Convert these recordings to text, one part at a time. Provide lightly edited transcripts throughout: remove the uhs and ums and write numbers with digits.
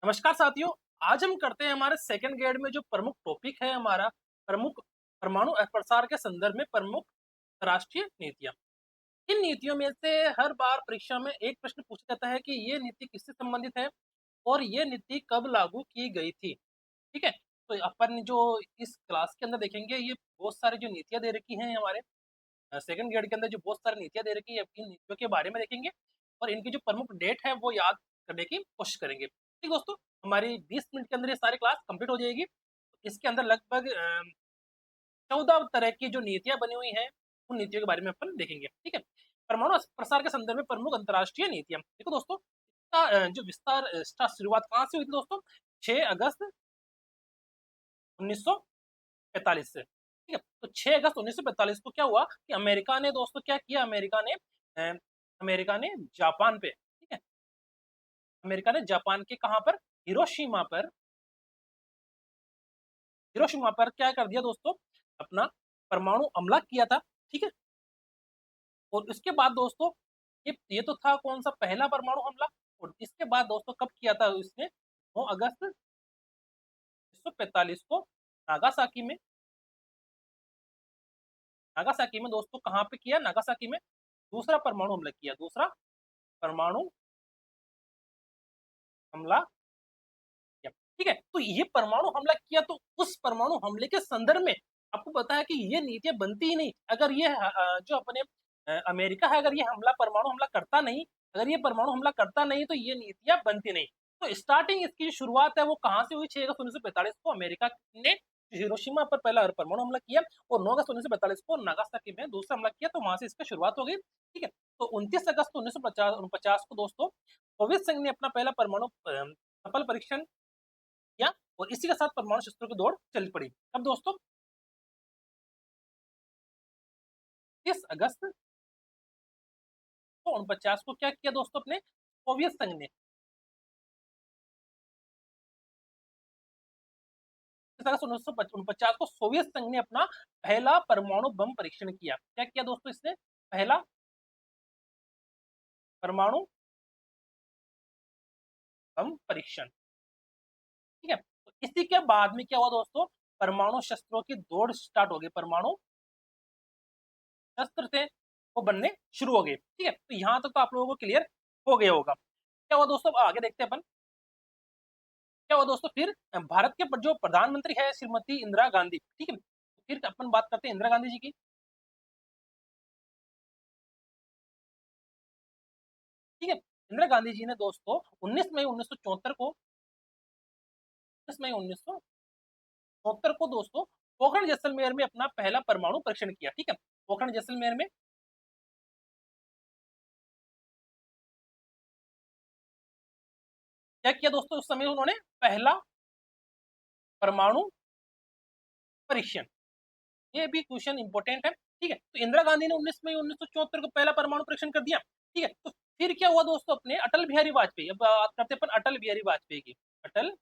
नमस्कार साथियों। आज हम करते हैं हमारे सेकंड ग्रेड में जो प्रमुख टॉपिक है हमारा प्रमुख परमाणु प्रसार के संदर्भ में प्रमुख राष्ट्रीय नीतियां। इन नीतियों में से हर बार परीक्षा में एक प्रश्न पूछा जाता है कि ये नीति किससे संबंधित है और ये नीति कब लागू की गई थी। ठीक है, तो अपन जो इस क्लास के अंदर देखेंगे ये बहुत सारी जो नीतियां दे रखी हैं हमारे सेकंड ग्रेड के अंदर जो बहुत सारी नीतियां दे रखी है इन नीतियों के बारे में देखेंगे और इनकी जो प्रमुख डेट है वो याद करने की कोशिश करेंगे। ठीक दोस्तों, हमारी 20 मिनट के अंदर ये सारी क्लास कंप्लीट हो जाएगी। इसके अंदर लगभग 14 तरह की जो नीतियां बनी हुई हैं उन नीतियों के बारे में अपन देखेंगे। ठीक है, परमाणु प्रसार के संदर्भ में प्रमुख अंतर्राष्ट्रीय नीतियां देखो दोस्तों। इसका जो विस्तार इसका शुरुआत कहाँ से हुई थी दोस्तों? 6 अगस्त 1945 से। ठीक है, तो 6 अगस्त 1945 को क्या हुआ कि अमेरिका ने दोस्तों क्या किया, अमेरिका ने जापान पे, ठीक है, अमेरिका ने जापान के कहां पर, हिरोशिमा पर, हिरोशिमा पर क्या कर दिया दोस्तों, अपना परमाणु हमला किया था। ठीक है, और इसके बाद दोस्तों ये तो था कौन सा, पहला परमाणु हमला। और इसके बाद दोस्तों कब किया था इसने, 9 अगस्त 1945 को नागासाकी में, नागासाकी में दोस्तों कहां पे किया, नागासाकी में दूसरा परमाणु हमला किया, दूसरा परमाणु हमला किया। ठीक है, तो ये परमाणु हमला किया, तो उस परमाणु हमले के संदर्भ में आपको पता है कि ये नीतियां बनती ही नहीं अगर ये जो अपने अमेरिका है, अगर ये हमला परमाणु हमला करता नहीं, अगर ये परमाणु हमला करता नहीं तो ये नीतियां बनती नहीं। तो स्टार्टिंग इसकी जो शुरुआत है वो कहां से हुई, 6 अगस्त 1945 को अमेरिका ने हिरोशिमा पर पहला परमाणु हमला किया और 9 अगस्त 1945 को नागासाकी में दूसरा हमला किया, तो वहां से इसकी शुरुआत हो गई। ठीक है, तो 29 अगस्त 1950 को दोस्तों सोवियत संघ ने अपना पहला परमाणु सफल परीक्षण किया और इसी के साथ परमाणु शस्त्रों की दौड़ चल पड़ी। अब दोस्तों 30 अगस्त 1949 को क्या किया दोस्तों, अपने सोवियत संघ ने 30 अगस्त 1949 को सोवियत संघ ने अपना पहला परमाणु बम परीक्षण किया। क्या किया दोस्तों इसने, पहला परमाणु बम परीक्षण। ठीक है, तो इसी के बाद में क्या हुआ दोस्तों, परमाणु शस्त्रों की दौड़ स्टार्ट हो गई, परमाणु शस्त्र थे वो बनने शुरू हो गए। ठीक है, तो यहां तक तो आप लोगों को क्लियर हो गया होगा। क्या हुआ दोस्तों, आगे देखते हैं अपन क्या हुआ दोस्तों। फिर भारत के जो प्रधानमंत्री है श्रीमती इंदिरा गांधी। ठीक है, फिर अपन बात करते हैं इंदिरा गांधी जी की। ठीक है, इंदिरा गांधी जी ने दोस्तों 19 मई 1974 को, 19 मई 1974 को दोस्तों पोखरण जैसलमेर में अपना पहला परमाणु परीक्षण किया। ठीक है, पोखरण जैसलमेर में क्या किया दोस्तों, उस समय उन्होंने पहला परमाणु परीक्षण, ये भी क्वेश्चन इंपॉर्टेंट है। ठीक है, तो इंदिरा गांधी ने 19 मई 1974 को पहला परमाणु परीक्षण कर दिया। ठीक है, तो फिर क्या हुआ दोस्तों, अपने अटल बिहारी वाजपेयी, अब बात करते हैं अपन अटल बिहारी वाजपेयी की। अटल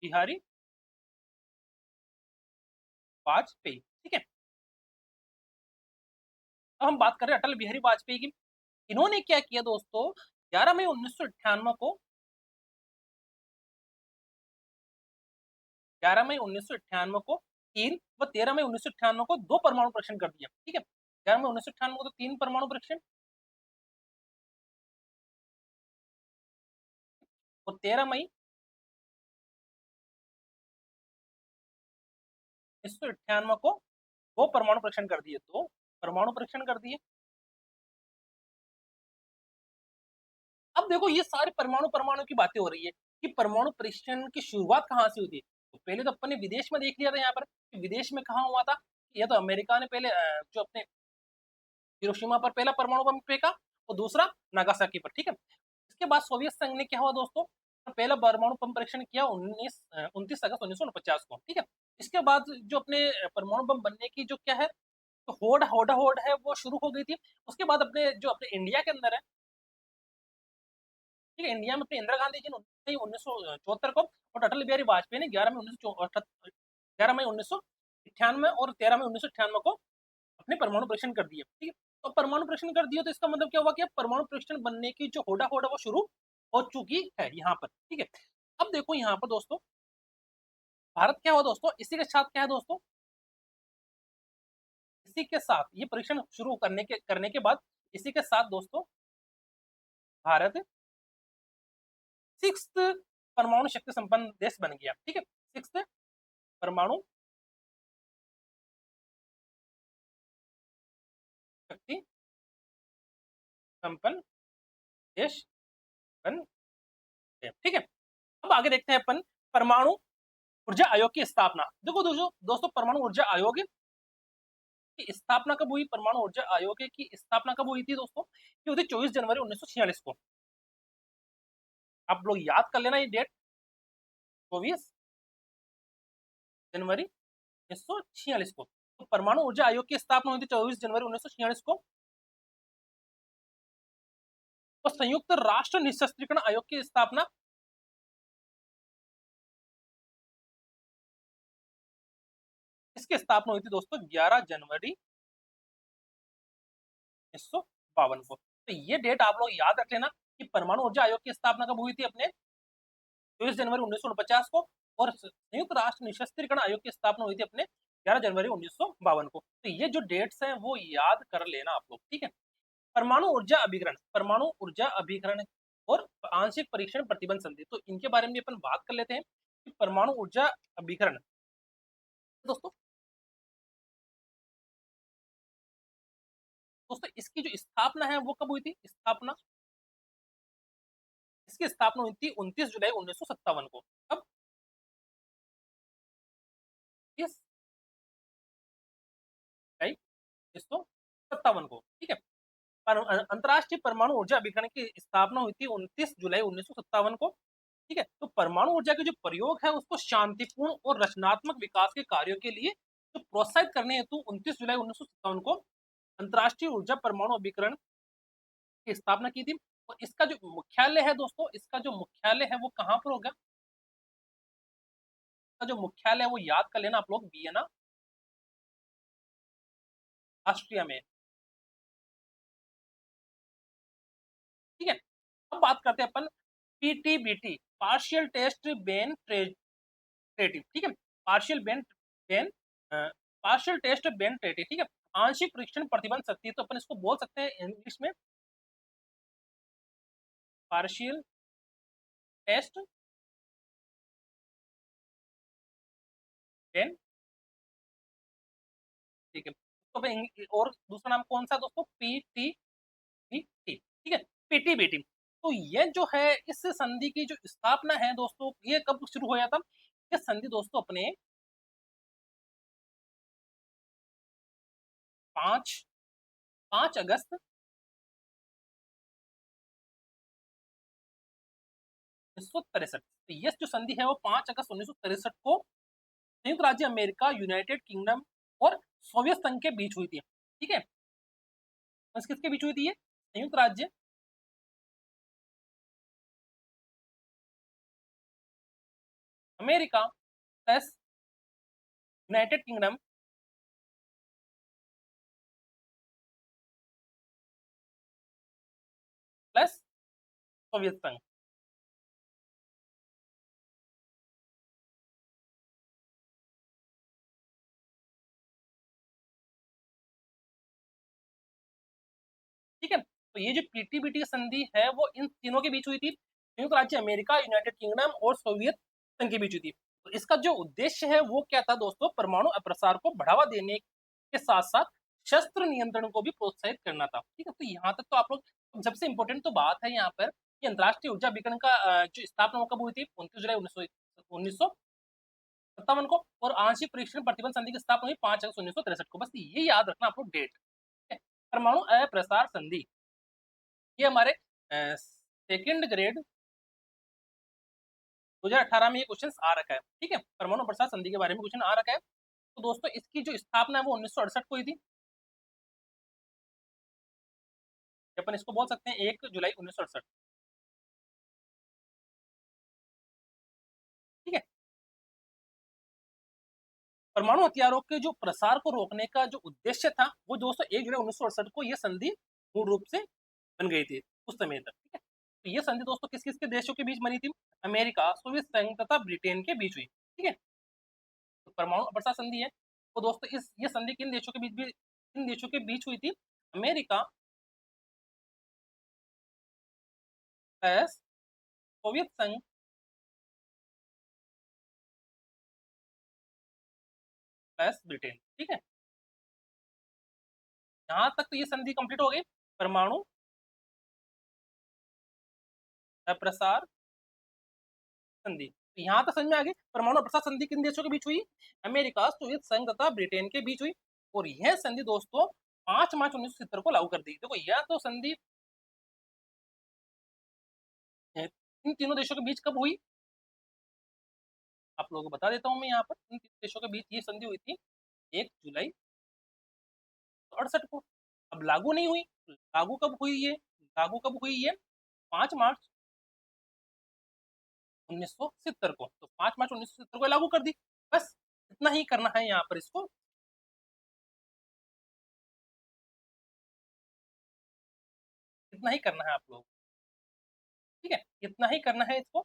बिहारी वाजपेयी। ठीक है, अब हम बात कर रहे हैं अटल बिहारी वाजपेयी की। इन्होंने क्या किया दोस्तों, 11 मई 1998 को, 11 मई 1998 को तीन व 13 मई 1998 को दो परमाणु परीक्षण कर दिया। ठीक है, 11 मई 1998 को तो तीन परमाणु परीक्षण और 13 मई 1998 को दो परमाणु परीक्षण कर दिए, दो परमाणु परीक्षण कर दिए। अब देखो ये सारे परमाणु परमाणु की बातें हो रही है कि परमाणु परीक्षण की शुरुआत कहाँ से हुई थी। तो पहले तो अपन ने विदेश में देख लिया था यहाँ पर कि विदेश में कहाँ हुआ था। या तो अमेरिका ने पहले जो अपने हिरोशिमा पर पहला परमाणु बम फेंका और दूसरा नागासाकी पर। ठीक है, इसके बाद सोवियत संघ ने क्या हुआ दोस्तों, पहला परमाणु बम परीक्षण किया 29 अगस्त 1949 को। ठीक है, इसके बाद जो अपने परमाणु बम बनने की जो क्या है, तो होड़ होड़ा होड़ है वो शुरू हो गई थी। उसके बाद अपने जो अपने इंडिया के अंदर है, ठीक है, इंडिया में अपने इंदिरा गांधी जी ने 1974 को और अटल बिहारी वाजपेयी ने 11 मई 1998 और 13 मई 1998 को अपने परमाणु परीक्षण कर दिए। ठीक है, तो परमाणु परीक्षण कर दिया तो इसका मतलब क्या हुआ कि अब परमाणु परीक्षण बनने की जो होड़ा होड़ा वो शुरू हो चुकी है यहाँ पर, ठीक है। अब देखो यहाँ पर दोस्तों, भारत क्या हुआ दोस्तों, इसी के साथ क्या है दोस्तों, इसी के साथ ये परीक्षण शुरू करने के बाद इसी के साथ दोस्तों भारत 6th परमाणु शक्ति संपन्न देश बन गया, ठीक है। 6th परमाणु शक्ति संपन्न देश बन गया, ठीक है। अब आगे देखते हैं अपन परमाणु ऊर्जा आयोग की स्थापना। देखो दोस्तों परमाणु ऊर्जा आयोग की स्थापना कब हुई, परमाणु ऊर्जा आयोग की स्थापना कब हुई थी दोस्तों, ये हुई थी 24 जनवरी 1946 को। आप लोग याद कर लेना ये डेट, 24 जनवरी 1946 को। तो परमाणु ऊर्जा आयोग की स्थापना हुई थी 24 जनवरी 1946 को। और संयुक्त राष्ट्र निशस्त्रीकरण आयोग की स्थापना इसकी स्थापना हुई थी दोस्तों 11 जनवरी 1952 को। तो ये डेट आप लोग याद रख लेना कि परमाणु ऊर्जा आयोग की स्थापना कब हुई थी अपने 24 जनवरी 1949 को, और संयुक्त राष्ट्र निशस्त्रीकरण आयोग की स्थापना हुई थी अपने 11 जनवरी 1952 को। तो ये जो डेट्स हैं वो याद कर लेना आप लोग, ठीक है। परमाणु ऊर्जा अभिकरण, परमाणु ऊर्जा अभिकरण और आंशिक परीक्षण प्रतिबंध संधि, तो इनके बारे में अपन बात कर लेते हैं कि परमाणु ऊर्जा अभिकरण दोस्तों, इसकी जो स्थापना है वो कब हुई थी, स्थापना इसकी स्थापना हुई थी 29 जुलाई 1957 को। अब इस जुलाई 1957 को, ठीक है। अंतरराष्ट्रीय परमाणु ऊर्जा अभिकरण की स्थापना हुई थी 29 जुलाई 1957 को, ठीक है। तो परमाणु ऊर्जा के जो प्रयोग है उसको शांतिपूर्ण और रचनात्मक विकास के कार्यों के लिए जो प्रोत्साहित करने हेतु 29 जुलाई 1957 को अंतरराष्ट्रीय ऊर्जा परमाणु अभिकरण की स्थापना की थी। और इसका जो मुख्यालय है दोस्तों, इसका जो मुख्यालय है वो कहाँ पर होगा, इसका जो मुख्यालय है वो याद कर लेना आप लोग, वियना ऑस्ट्रिया में, ठीक है। अब बात करते हैं अपन PTBT, partial test ban treaty, ठीक है। Partial ban partial test ban treaty, ठीक है। आंशिक परीक्षण प्रतिबंध शक्ति, तो अपन इसको बोल सकते हैं इंग्लिश में पार्शियल टेस्ट बेन, ठीक है। तो और दूसरा नाम कौन सा दोस्तों, पीटीबीटी, ठीक है, पीटीबीटी। तो ये जो है इस संधि की जो स्थापना है दोस्तों, ये कब शुरू हुआ था, ये संधि दोस्तों अपने 5 अगस्त 1963, तो ये जो संधि है वो 5 अगस्त 1963 को संयुक्त राज्य अमेरिका, यूनाइटेड किंगडम और सोवियत संघ के बीच हुई थी, ठीक है। किसके बीच हुई थी ये, संयुक्त राज्य America plus United kingdom plus Soviet संघ, ठीक है। तो ये जो पीटीबीटी संधि है वो इन तीनों के बीच हुई थी, संयुक्त राज्य अमेरिका, यूनाइटेड किंगडम और सोवियत संघ के बीच हुई थी। तो इसका जो उद्देश्य है वो क्या था दोस्तों, परमाणु अप्रसार को बढ़ावा देने के साथ साथ शस्त्र नियंत्रण को भी प्रोत्साहित करना था, ठीक है। तो यहाँ तक तो आप लोग, सबसे इंपॉर्टेंट तो बात है यहाँ पर कि अंतरराष्ट्रीय ऊर्जा अभिकरण का जो स्थापना कब हुई थी, 29 जुलाई 1957 को, और आंशिक परीक्षण प्रतिबंध संधि की स्थापना हुई 5 अगस्त 1963 को। बस ये याद रखना आप लोग डेट, परमाणु अप्रसार संधि, ये हमारे सेकंड ग्रेड 2018 में ये क्वेश्चन आ रखा है, ठीक है। परमाणु अप्रसार संधि के बारे में क्वेश्चन आ रखा है। तो दोस्तों इसकी जो स्थापना है वो 1968 को हुई थी, अपन इसको बोल सकते हैं 1 जुलाई 1968, ठीक है। परमाणु हथियारों के जो प्रसार को रोकने का जो उद्देश्य था वो दोस्तों 1 जुलाई 1968 को ये संधि मूल रूप से बन गई थी उस समय तक, ठीक है। तो ये संधि दोस्तों किस किस के देशों के बीच बनी थी? अमेरिका, सोवियत संघ तथा ब्रिटेन के बीच हुई। ठीक है, तो परमाणु अपर्सार संधि है। तो दोस्तों इस ये संधि किन देशों के बीच हुई थी? अमेरिका प्लस सोवियत संघ प्लस ब्रिटेन। ठीक है, यहाँ तक तो ये संधि कंप्लीट हो गई। परमाणु अप्रसार संधि, तो यहाँ तक समझ में आ गई। परमाणु अप्रसार संधि किन देशों के बीच हुई? अमेरिका, सोवियत संघ तथा ब्रिटेन के बीच हुई। और यह संधि दोस्तों 5 मार्च 1970 को लागू कर दी। देखो यह तो संधि इन तीनों देशों के बीच कब हुई, आप लोगों को बता देता हूँ मैं। यहाँ पर इन तीनों देशों के बीच ये संधि हुई थी 1 जुलाई 1968 को। अब लागू नहीं हुई, लागू कब हुई ये? लागू कब हुई ये? 5 मार्च 1970 को। तो 5 मार्च 1970 को लागू कर दी। बस इतना ही करना है यहाँ पर, इसको इतना ही करना है आप लोग। ठीक है, इतना ही करना है इसको।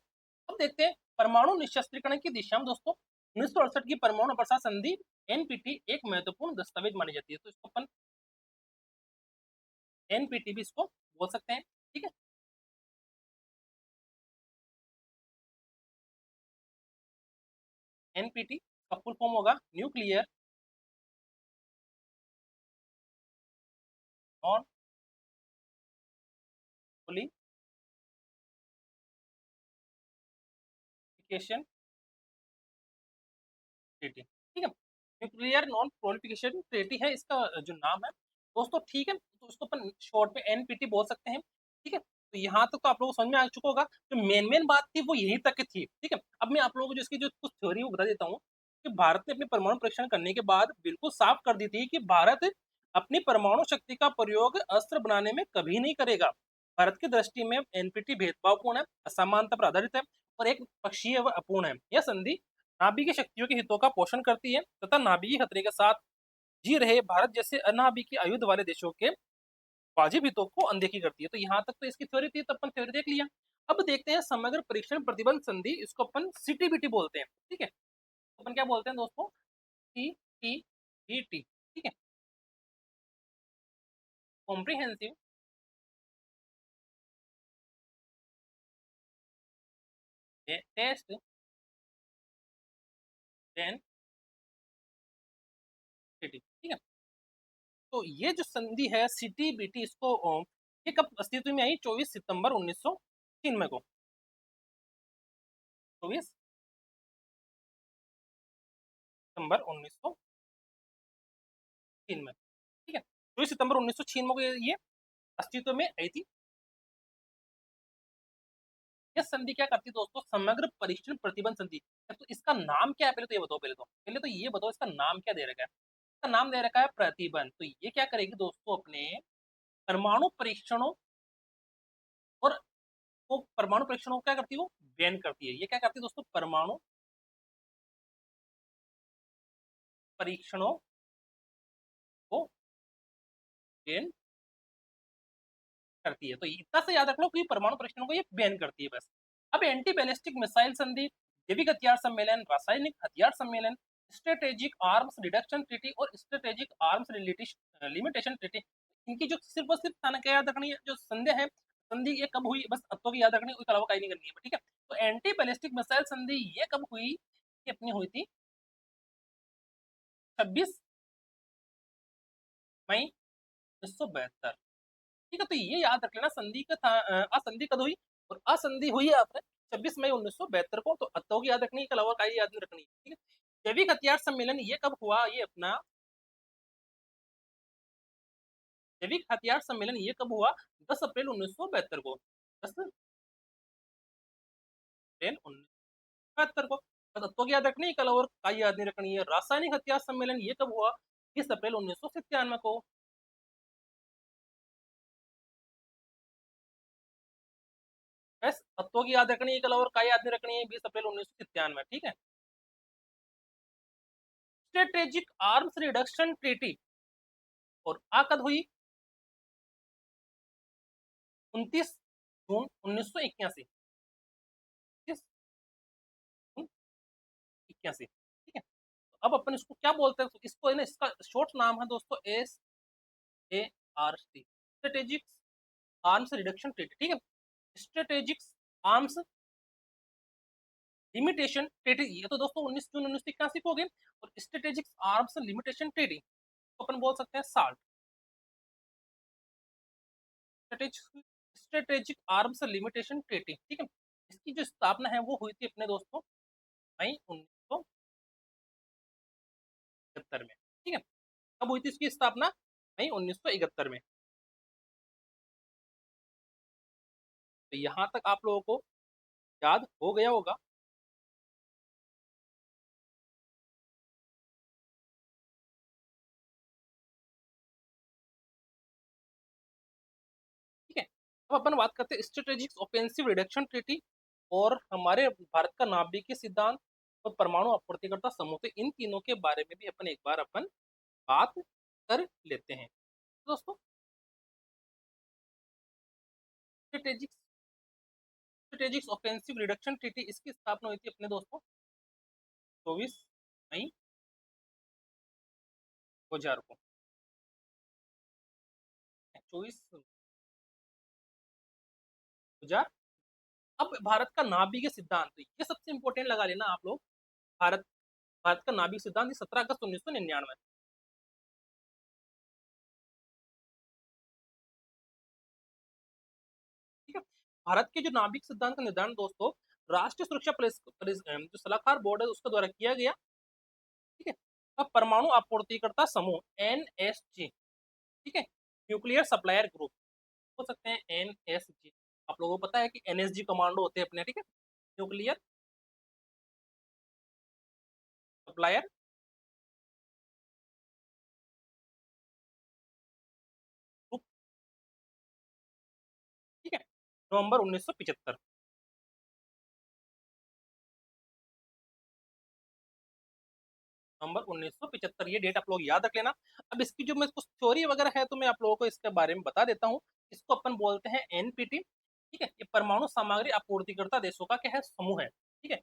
अब देखते हैं परमाणु निशस्त्रीकरण की दिशा में दोस्तों 1968 की परमाणु अप्रसार संधि एनपीटी एक महत्वपूर्ण दस्तावेज मानी जाती है। तो इसको अपन एनपीटी भी इसको बोल सकते हैं। ठीक है, एनपीटी का फुल फॉर्म होगा न्यूक्लियर नॉन प्रोलिफिकेशन ट्रीटी। ठीक है, न्यूक्लियर नॉन प्रोलिफिकेशन ट्रीटी है इसका जो नाम है दोस्तों। ठीक है, तो उसको अपन शॉर्ट में एनपीटी बोल सकते हैं। ठीक है, तो यहाँ तक तो आप लोगों को समझ में आ चुका होगा। जो मेन बात थी वो यहीं तक की थी। ठीक है, अब मैं आप लोगों को जो इसकी जो कुछ थ्योरी वो बता देता हूँ कि भारत ने अपने परमाणु परीक्षण करने के बाद बिल्कुल साफ कर दी थी कि भारत अपनी परमाणु शक्ति का प्रयोग अस्त्र बनाने में कभी नहीं करेगा। भारत की दृष्टि में एनपीटी भेदभावपूर्ण है, असमानता पर आधारित है और एक पक्षीय व अपूर्ण है। यह संधि नाभिकीय शक्तियों के हितों का पोषण करती है तथा नाभिकीय खतरे के साथ जी रहे भारत जैसे अनाभिकीय आयुध वाले देशों के वाजिब हितों को अनदेखी करती है। तो यहाँ तक तो इसकी थ्योरी थी, तो अपन थ्योरी देख लिया। अब देखते हैं समग्र परीक्षण प्रतिबंध संधि, इसको अपन सीटीबीटी बोलते हैं। ठीक है, तो अपन क्या बोलते हैं दोस्तों? सीटीबीटी। ठीक है, कॉम्प्रिहेंसिव टेस्ट देन सिटी। ठीक है, तो ये जो संधि है सीटीबीटी, इसको ये कब अस्तित्व में आई? 24 सितंबर 1993 को। 24 सितंबर 1993 में। ठीक है, 24 सितंबर 1993 को ये अस्तित्व में आई थी। यह संधि क्या करती है दोस्तों? समग्र परीक्षण प्रतिबंध संधि। तो इसका नाम क्या है पहले तो ये बताओ। पहले तो ये बताओ इसका नाम क्या दे रखा है? इसका नाम दे रखा है प्रतिबंध। तो ये क्या करेगी दोस्तों? अपने परमाणु परीक्षणों और वो परमाणु परीक्षणों को क्या करती है? वो बैन करती है। ये क्या करती है दोस्तों? परमाणु परीक्षणों को बैन करती है। तो इतना से याद रख लो कि परमाणु परीक्षणों को ये बैन करती है बस। अब एंटी बैलिस्टिक मिसाइल संधि, जैविक हथियार सम्मेलन, रासायनिक हथियार सम्मेलन, स्ट्रेटेजिक आर्म्स रिडक्शन ट्रीटी और स्ट्रेटेजिक आर्म्स लिमिटेशन ट्रीटी, इनकी जो सिर्फ और सिर्फ थाना क्या याद रखनी है? जो संधि है, संधि ये कब हुई बस अब तो याद रखनी है, उसके अलावा कहीं नहीं करनी है। ठीक है, तो एंटी बैलिस्टिक मिसाइल संधि ये कब हुई? ये अपनी हुई थी 26 मई 1972। ठीक है, तो ये याद रख लेना संधि का था। असंधि कब हुई? और असंधि हुई है आपने 26 मई 1972 को। तो अत्तों की याद रखनी है, के अलावा का याद नहीं रखनी है। ठीक है, जैविक हथियार सम्मेलन ये कब हुआ? ये अपना जैविक हथियार सम्मेलन ये कब हुआ? 10 अप्रैल 1972 को। 10 अप्रैल 1972 को। बस अत्तों की याद रखनी है, के अलावा का याद नहीं रखनी है। रासायनिक हथियार सम्मेलन ये कब हुआ? 20 अप्रैल 1997 को। बस अत्तों की याद रखनी है, के अलावा का याद नहीं रखनी है। 20 अप्रैल 1997। ठीक है, स्ट्रेटेजिक आर्म्स रिडक्शन ट्रीटी और आ कब हुई? 29 जून 1981। किस 81, ठीक है। तो अब अपन इसको क्या बोलते हैं, तो इसको है ना, इसका शॉर्ट नाम है दोस्तों SARC, strategic arms reduction treaty, ठीक है। स्ट्रेटेजिक आर्म्स लिमिटेशन ट्रीटी, ये तो दोस्तों 19 जून 1981 को हो गए। और स्ट्रेटेजिक आर्म्स लिमिटेशन ट्रीटी तो अपन बोल सकते हैं salt, strategic arms limitation treaty, ठीक है। इसकी जो स्थापना है वो हुई थी अपने दोस्तों मई 1971 में, ठीक है। कब हुई थी इसकी स्थापना? मई 1971 में। तो यहां तक आप लोगों को याद हो गया होगा। ठीक है, अब अपन बात करते हैं स्ट्रेटेजिक ऑफेंसिव रिडक्शन ट्रीटी और हमारे भारत का नाभिकीय सिद्धांत और परमाणु आपूर्तिकर्ता समूह, तो इन तीनों के बारे में भी अपन एक बार अपन बात कर लेते हैं दोस्तों। Strategic strategic offensive reduction treaty, इसकी स्थापना हुई थी अपने दोस्तों 24 मई 2000 को, 24 2000। अब भारत का नाभिकीय सिद्धांत, ये सबसे इंपॉर्टेंट लगा लेना आप लोग। भारत भारत का नाभिक सिद्धांत 17 अगस्त 1999, ठीक है। भारत के जो नाभिक सिद्धांत का निर्धारण दोस्तों राष्ट्रीय सुरक्षा जो सलाहकार बोर्ड है उसके द्वारा किया गया, ठीक है। अब परमाणु आपूर्तिकर्ता समूह NSG, ठीक है, न्यूक्लियर सप्लायर ग्रुप हो सकते हैं NSG। आप लोगों को पता है कि NSG कमांडो होते हैं अपने, ठीक है, न्यूक्लियर सप्लायर ग्रुप, ठीक है, नवंबर 1975, नवंबर 1975, ये डेट आप लोग याद रख लेना। अब इसकी जो मैं कुछ थ्योरी वगैरह है तो मैं आप लोगों को इसके बारे में बता देता हूँ। इसको अपन बोलते हैं NPT, ठीक है। ये परमाणु सामग्री आपूर्तिकर्ता देशों का क्या है, समूह है, ठीक है।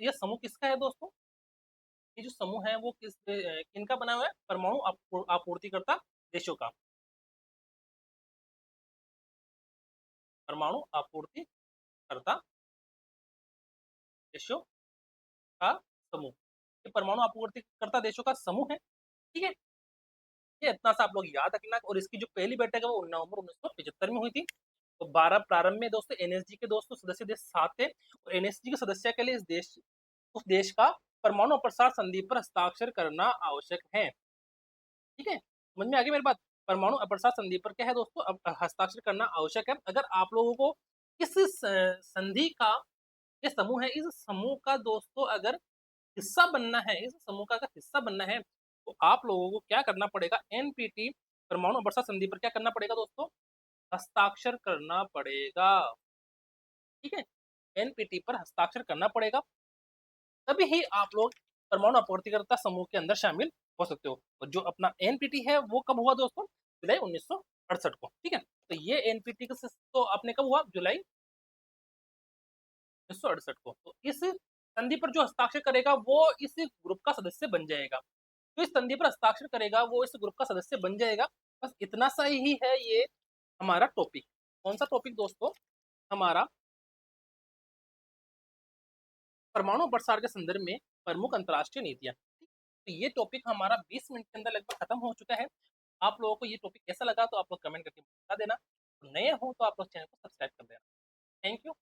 ये समूह किसका है दोस्तों? ये जो समूह है वो किनका बना हुआ है? परमाणु आपूर्तिकर्ता देशों का, परमाणु आपूर्तिकर्ता देशों का समूह, ये परमाणु आपूर्तिकर्ता देशों का समूह है, ठीक है। ये इतना सा आप लोग याद रखना। और इसकी जो पहली बैठक है वो नवंबर 1975 में हुई थी। तो 12 प्रारंभ में दोस्तों NSG के दोस्तों सदस्य देश 7 थे, और NSG के सदस्य के लिए उस देश का परमाणु प्रसार संधि पर हस्ताक्षर करना आवश्यक है, ठीक है। समझ में आ गई मेरी बात? परमाणु अप्रसार संधि पर क्या है दोस्तों, अब हस्ताक्षर करना आवश्यक है। अगर आप लोगों को इस संधि का, ये समूह है, इस समूह का दोस्तों अगर हिस्सा बनना है, इस समूह का अगर हिस्सा बनना है तो आप लोगों को क्या करना पड़ेगा? NPT परमाणु अप्रसार संधि पर क्या करना पड़ेगा दोस्तों? हस्ताक्षर करना पड़ेगा, ठीक है। NPT पर हस्ताक्षर करना पड़ेगा, तभी ही आप लोग परमाणु आपूर्तिकर्ता समूह के अंदर शामिल हो सकते हो। और जो अपना NPT है वो कब हुआ दोस्तों? जुलाई 1968 को, ठीक है। तो ये NPT का तो अपने कब हुआ? जुलाई 1968 को। तो इस संधि पर जो हस्ताक्षर करेगा वो इस ग्रुप का सदस्य बन जाएगा, जो इस संधि पर हस्ताक्षर करेगा वो इस ग्रुप का सदस्य बन जाएगा। बस इतना सा ही है ये हमारा टॉपिक। कौन सा टॉपिक दोस्तों? हमारा परमाणु प्रसार के संदर्भ में प्रमुख अंतरराष्ट्रीय नीतियां। तो ये टॉपिक हमारा 20 मिनट के अंदर लगभग खत्म हो चुका है। आप लोगों को ये टॉपिक कैसा लगा तो आप लोग कमेंट करके बता देना। नए हो तो आप लोग चैनल को सब्सक्राइब कर देना। Thank you.